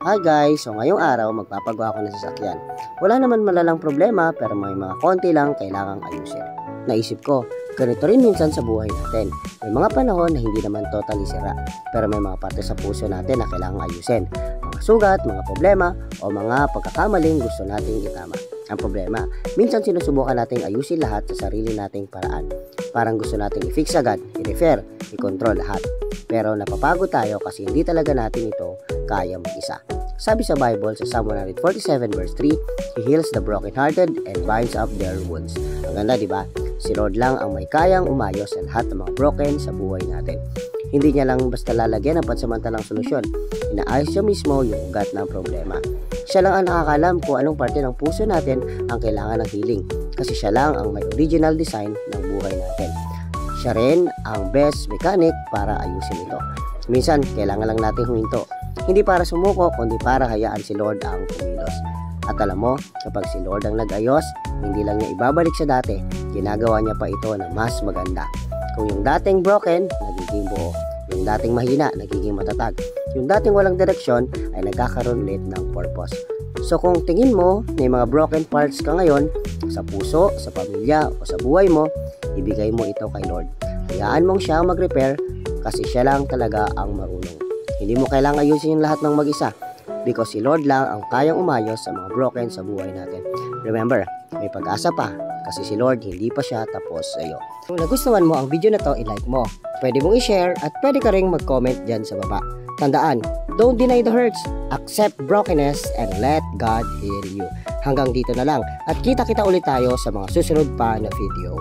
Hi guys! So ngayong araw magpapagawa ako ng sasakyan. Wala naman malalang problema pero may mga konti lang kailangang ayusin. Naisip ko, ganito rin minsan sa buhay natin. May mga panahon na hindi naman totally sira pero may mga parte sa puso natin na kailangang ayusin. Mga sugat, mga problema o mga pagkakamaling gusto nating itama. Ang problema, minsan sinusubukan nating ayusin lahat sa sarili nating paraan. Parang gusto nating i-fix agad, i-refer, i-control lahat. Pero napapagod tayo kasi hindi talaga natin ito kaya mag-isa. Sabi sa Bible sa Psalm 147 verse 3, He heals the brokenhearted and binds up their wounds. Ang ganda, di ba? Si Lord lang ang may kayang umayos sa lahat ng mga broken sa buhay natin. Hindi niya lang basta lalagyan ng pansamantalang solusyon. Inaayos siya mismo yung ugat ng problema. Siya lang ang nakakalam kung anong parte ng puso natin ang kailangan ng healing. Kasi siya lang ang may original design ng buhay natin. Siya rin ang best mechanic para ayusin ito. Minsan, kailangan lang natin huminto. Hindi para sumuko, kundi para hayaan si Lord ang kumilos. At alam mo, kapag si Lord ang nag-ayos, hindi lang niya ibabalik sa dati, ginagawa niya pa ito na mas maganda. Kung yung dating broken, nagiging buo. Yung dating mahina, nagiging matatag. Yung dating walang direksyon, ay nagkakaroon ulit ng purpose. So kung tingin mo, may mga broken parts ka ngayon, sa puso, sa pamilya, o sa buhay mo, ibigay mo ito kay Lord. Hayaan mong siya mag-repair kasi siya lang talaga ang marunong. Hindi mo kailangang ayusin yung lahat ng mag-isa because si Lord lang ang kayang umayos sa mga broken sa buhay natin. Remember, may pag-asa pa kasi si Lord hindi pa siya tapos sa iyo. Kung nagustuhan mo ang video na to, i-like mo. Pwede mong i-share at pwede ka ring mag-comment dyan sa baba. Tandaan, don't deny the hurts, accept brokenness, and let God heal you. Hanggang dito na lang at kita-kita ulit tayo sa mga susunod pa na video.